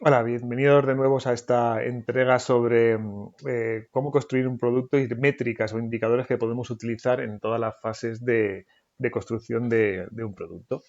Hola, bienvenidos de nuevo a esta entrega sobre cómo construir un producto y métricas o indicadores que podemos utilizar en todas las fases de construcción de un producto.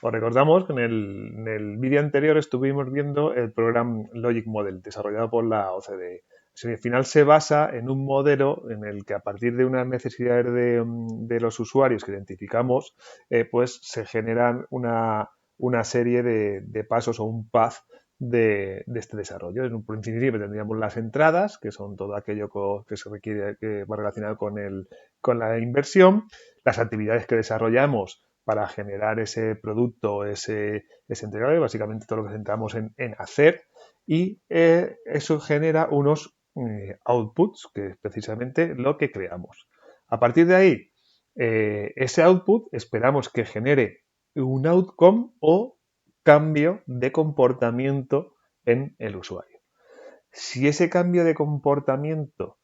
Os recordamos que en el vídeo anterior estuvimos viendo el programa Logic Model desarrollado por la OCDE. Al final se basa en un modelo en el que a partir de unas necesidades de los usuarios que identificamos, pues se generan una serie de pasos o un path de este desarrollo. En un principio tendríamos las entradas, que son todo aquello que se requiere, que va relacionado con la inversión, las actividades que desarrollamos para generar ese producto, ese entregable, básicamente todo lo que centramos en hacer, y eso genera unos outputs, que es precisamente lo que creamos. A partir de ahí, ese output esperamos que genere un outcome o cambio de comportamiento en el usuario. Si ese cambio de comportamiento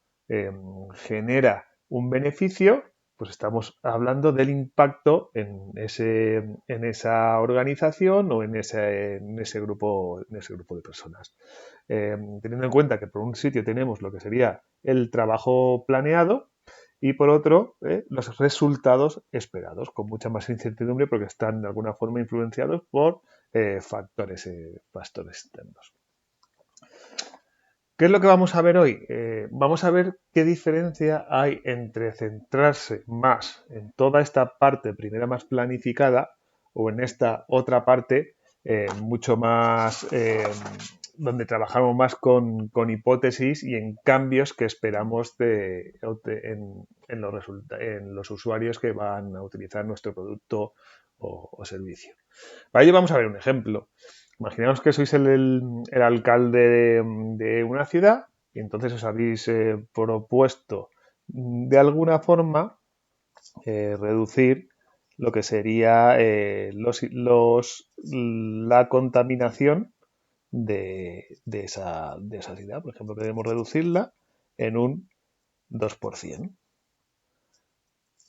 genera un beneficio, pues estamos hablando del impacto en esa organización o en ese grupo de personas. Teniendo en cuenta que por un sitio tenemos lo que sería el trabajo planeado y por otro los resultados esperados, con mucha más incertidumbre porque están de alguna forma influenciados por factores externos. ¿Qué es lo que vamos a ver hoy? Vamos a ver qué diferencia hay entre centrarse más en toda esta parte primera más planificada o en esta otra parte mucho más donde trabajamos más con hipótesis y en cambios que esperamos en los usuarios que van a utilizar nuestro producto o servicio. Para ello vamos a ver un ejemplo. Imaginaos que sois el alcalde de una ciudad y entonces os habéis propuesto de alguna forma reducir lo que sería la contaminación de esa ciudad. Por ejemplo, queremos reducirla en un 2%.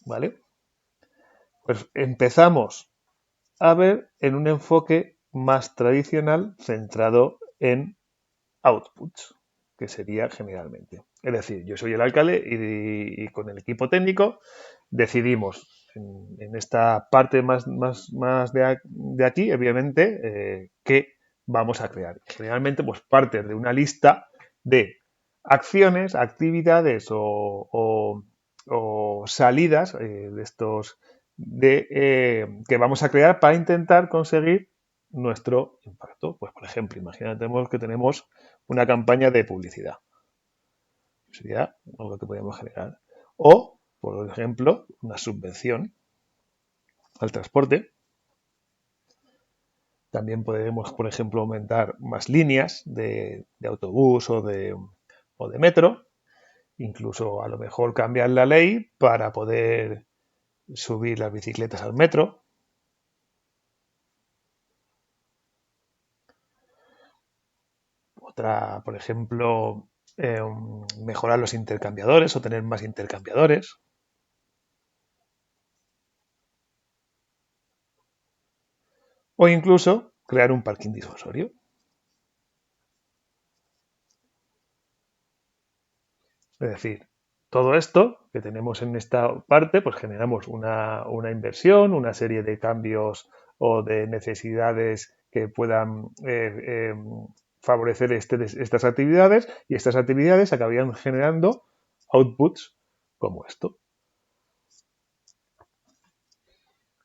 ¿Vale? Pues empezamos a ver en un enfoque más tradicional centrado en outputs, que sería generalmente. Es decir, yo soy el alcalde y con el equipo técnico decidimos en esta parte más de aquí, obviamente, qué vamos a crear. Generalmente, pues parte de una lista de acciones, actividades o salidas que vamos a crear para intentar conseguir nuestro impacto. Pues, por ejemplo, imagínate que tenemos una campaña de publicidad. Sería algo que podríamos generar. O, por ejemplo, una subvención al transporte. También podemos, por ejemplo, aumentar más líneas de autobús o de metro. Incluso a lo mejor cambiar la ley para poder subir las bicicletas al metro. Otra, por ejemplo, mejorar los intercambiadores o tener más intercambiadores. O incluso crear un parking disuasorio. Es decir, todo esto que tenemos en esta parte, pues generamos una inversión, una serie de cambios o de necesidades que puedan favorecer estas actividades y estas actividades acabarían generando outputs como esto.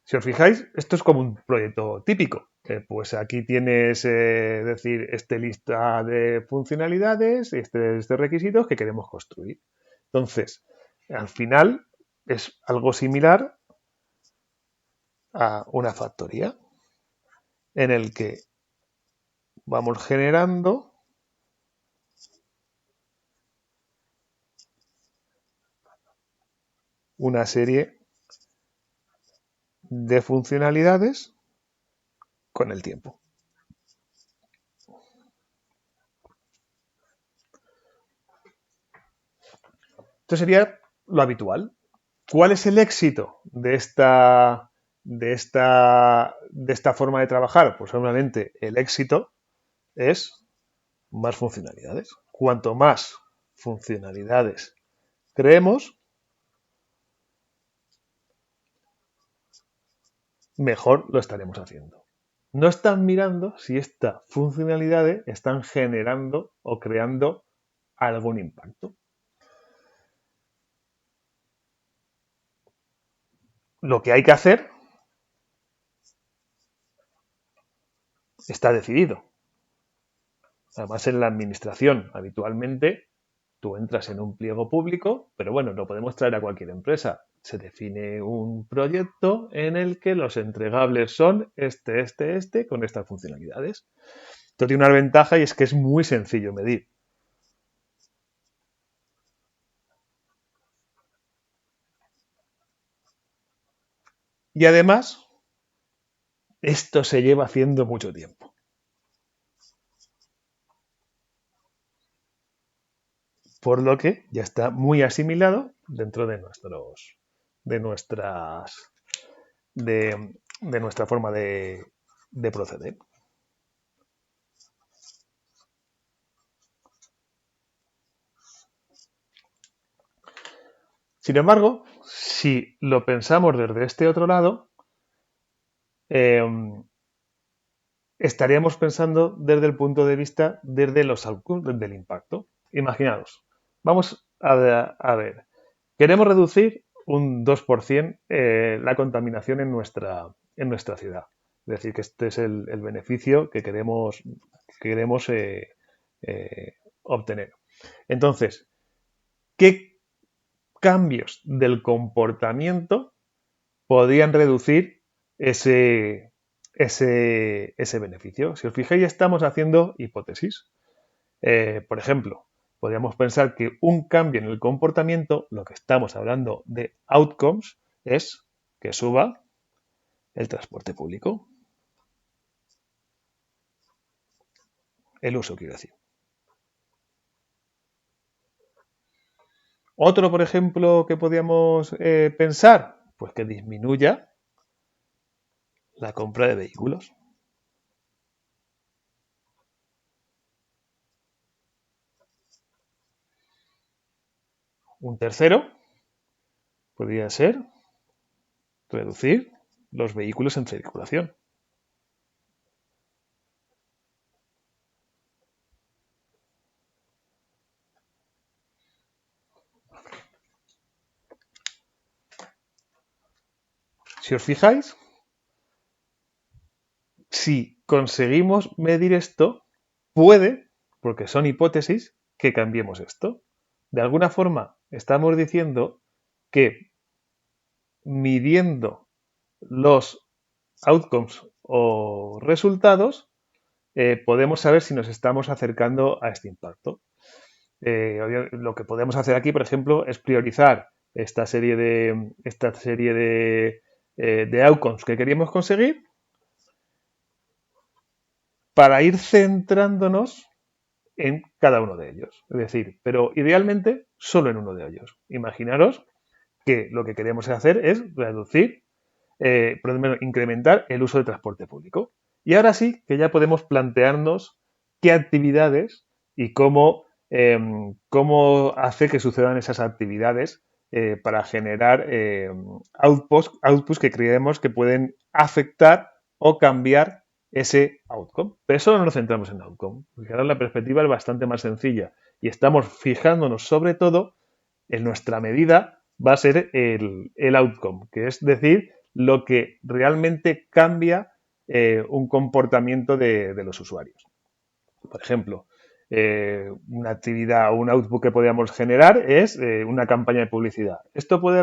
Si os fijáis, esto es como un proyecto típico. Pues aquí tienes, decir, lista de funcionalidades, este requisitos que queremos construir. Entonces, al final es algo similar a una factoría en el que vamos generando una serie de funcionalidades con el tiempo. Esto sería lo habitual. ¿Cuál es el éxito de esta forma de trabajar? Pues obviamente el éxito es más funcionalidades. Cuanto más funcionalidades creemos, mejor lo estaremos haciendo. No están mirando si estas funcionalidades están generando o creando algún impacto. Lo que hay que hacer está decidido. Además, en la administración, habitualmente, tú entras en un pliego público, pero bueno, lo podemos traer a cualquier empresa. Se define un proyecto en el que los entregables son con estas funcionalidades. Esto tiene una ventaja y es que es muy sencillo medir. Y además, esto se lleva haciendo mucho tiempo. Por lo que ya está muy asimilado dentro de de nuestras, de nuestra forma de proceder. Sin embargo, si lo pensamos desde este otro lado, eh, estaríamos pensando desde el punto de vista desde los outcomes, del impacto. Imaginaos, vamos a ver, queremos reducir un 2% la contaminación en nuestra ciudad. Es decir, que este es el beneficio que queremos obtener. Entonces, ¿qué cambios del comportamiento podrían reducir ese beneficio? Si os fijáis, estamos haciendo hipótesis. Por ejemplo, podríamos pensar que un cambio en el comportamiento, lo que estamos hablando de outcomes, es que suba el transporte público, el uso, quiero decir. Otro, por ejemplo, que podríamos pensar, pues que disminuya la compra de vehículos. Un tercero podría ser reducir los vehículos en circulación. Si os fijáis, si conseguimos medir esto, puede, porque son hipótesis, que cambiemos esto. De alguna forma, estamos diciendo que midiendo los outcomes o resultados, podemos saber si nos estamos acercando a este impacto. Lo que podemos hacer aquí, por ejemplo, es priorizar esta serie de outcomes que queríamos conseguir para ir centrándonos en cada uno de ellos. Es decir, pero idealmente solo en uno de ellos. Imaginaros que lo que queremos hacer es reducir, incrementar el uso de transporte público. Y ahora sí que ya podemos plantearnos qué actividades y cómo hacer que sucedan esas actividades para generar outputs que creemos que pueden afectar o cambiar ese outcome. Pero solo nos centramos en outcome, porque ahora la perspectiva es bastante más sencilla y estamos fijándonos sobre todo en nuestra medida va a ser el outcome, que es decir, lo que realmente cambia un comportamiento de los usuarios. Por ejemplo, una actividad o un output que podríamos generar es una campaña de publicidad. ¿Esto puede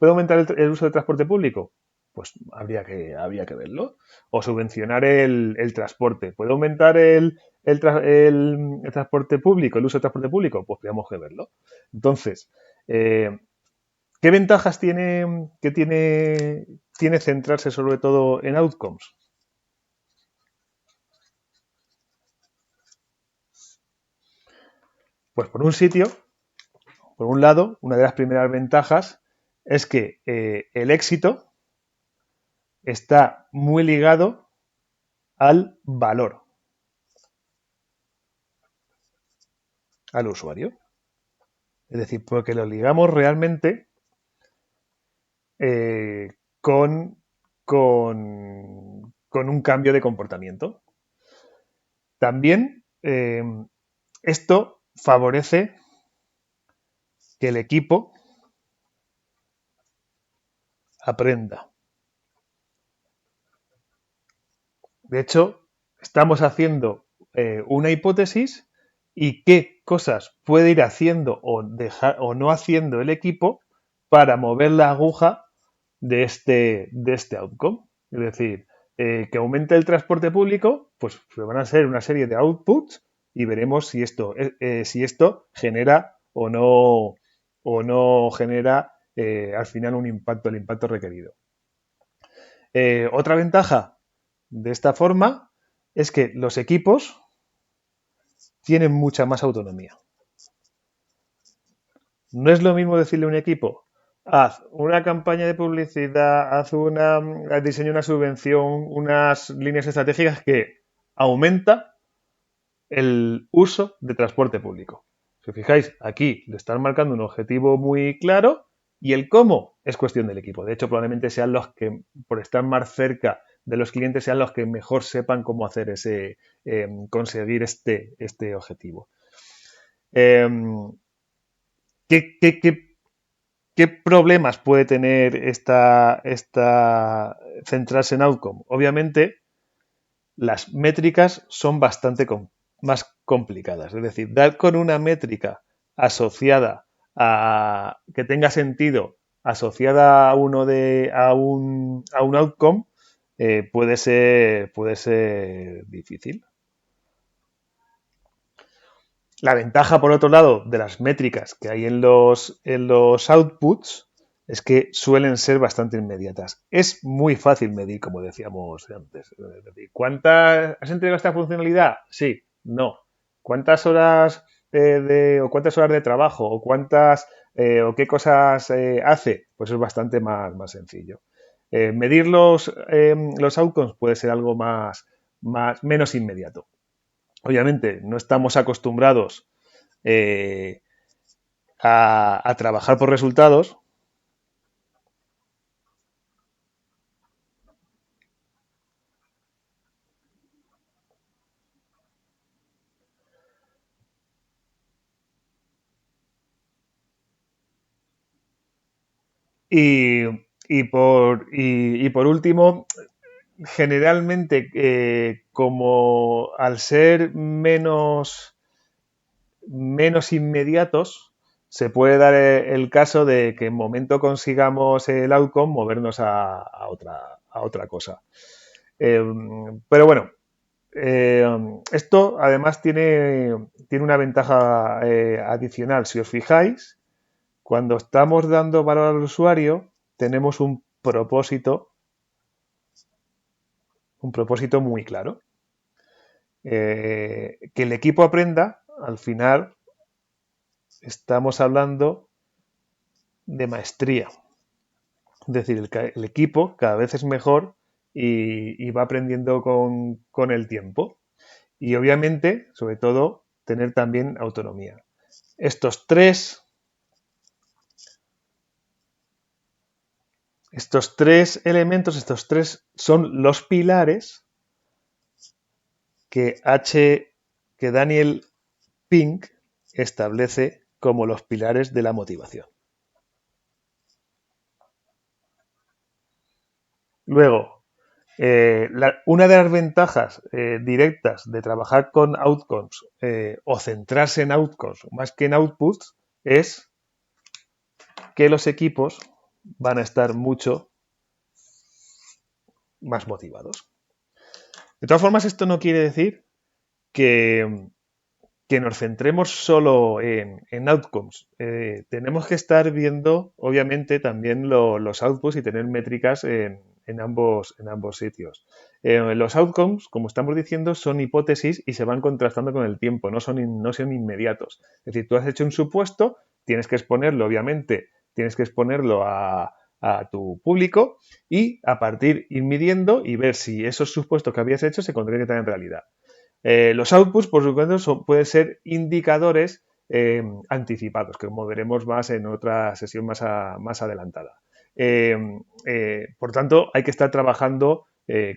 aumentar el uso del transporte público? Pues habría que verlo. O subvencionar el transporte. ¿Puede aumentar el transporte público, el uso del transporte público? Pues tenemos que verlo. Entonces, ¿qué ventajas tiene centrarse sobre todo en outcomes? Pues por un lado, una de las primeras ventajas es que el éxito está muy ligado al valor. al usuario. Es decir, porque lo ligamos realmente eh, con un cambio de comportamiento. También esto favorece que el equipo aprenda. De hecho, estamos haciendo una hipótesis y qué cosas puede ir haciendo o, dejar, o no haciendo el equipo para mover la aguja de este outcome. Es decir, que aumente el transporte público, pues van a ser una serie de outputs y veremos si esto genera o no genera al final un impacto, el impacto requerido. Otra ventaja de esta forma es que los equipos tienen mucha más autonomía. No es lo mismo decirle a un equipo, haz una campaña de publicidad, diseña una subvención, unas líneas estratégicas que aumenta el uso de transporte público. Si os fijáis, aquí le están marcando un objetivo muy claro y el cómo es cuestión del equipo. De hecho, probablemente sean los que, por estar más cerca de los clientes, sean los que mejor sepan cómo hacer conseguir este objetivo. Eh, ¿qué problemas puede tener esta centrarse en outcome? Obviamente, las métricas son bastante más complicadas. Es decir, dar con una métrica asociada a que tenga sentido, asociada a a un outcome, puede ser difícil. La ventaja, por otro lado, de las métricas que hay en los outputs es que suelen ser bastante inmediatas. Es muy fácil medir, como decíamos antes. Es decir, ¿cuántas has entregado esta funcionalidad? Sí, no. ¿Cuántas horas o cuántas horas de trabajo o o qué cosas hace? Pues es bastante más sencillo. Medir los outcomes puede ser algo menos inmediato. Obviamente, no estamos acostumbrados eh, a trabajar por resultados y, y por último, generalmente, como al ser menos inmediatos, se puede dar el caso de que en momento consigamos el outcome, movernos a otra cosa. Eh, pero bueno, esto además tiene una ventaja adicional. Si os fijáis, cuando estamos dando valor al usuario, tenemos un propósito muy claro. Que el equipo aprenda, al final estamos hablando de maestría. Es decir, el equipo cada vez es mejor y va aprendiendo con el tiempo. Y obviamente, sobre todo, tener también autonomía. Estos tres elementos, estos tres son los pilares que que Daniel Pink establece como los pilares de la motivación. Luego, una de las ventajas directas de trabajar con outcomes o centrarse en outcomes más que en outputs es que los equipos van a estar mucho más motivados. De todas formas, esto no quiere decir que, que nos centremos solo en outcomes. Tenemos que estar viendo, obviamente, también los outputs y tener métricas en ambos sitios. Los outcomes, como estamos diciendo, son hipótesis y se van contrastando con el tiempo, no son inmediatos. Es decir, tú has hecho un supuesto, tienes que exponerlo, obviamente, tienes que exponerlo a tu público y a partir ir midiendo y ver si esos supuestos que habías hecho se concretan en realidad. Los outputs, por supuesto, pueden ser indicadores anticipados, que como veremos más en otra sesión más adelantada. Por tanto, hay que estar trabajando en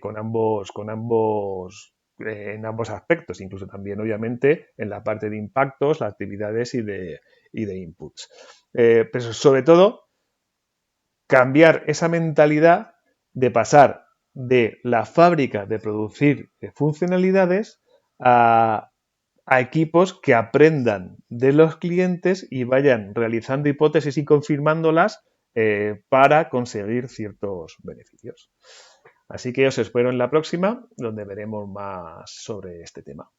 ambos aspectos, incluso también, obviamente, en la parte de impactos, las actividades y de inputs. Pero sobre todo, cambiar esa mentalidad de pasar de la fábrica de producir funcionalidades a equipos que aprendan de los clientes y vayan realizando hipótesis y confirmándolas para conseguir ciertos beneficios. Así que os espero en la próxima, donde veremos más sobre este tema.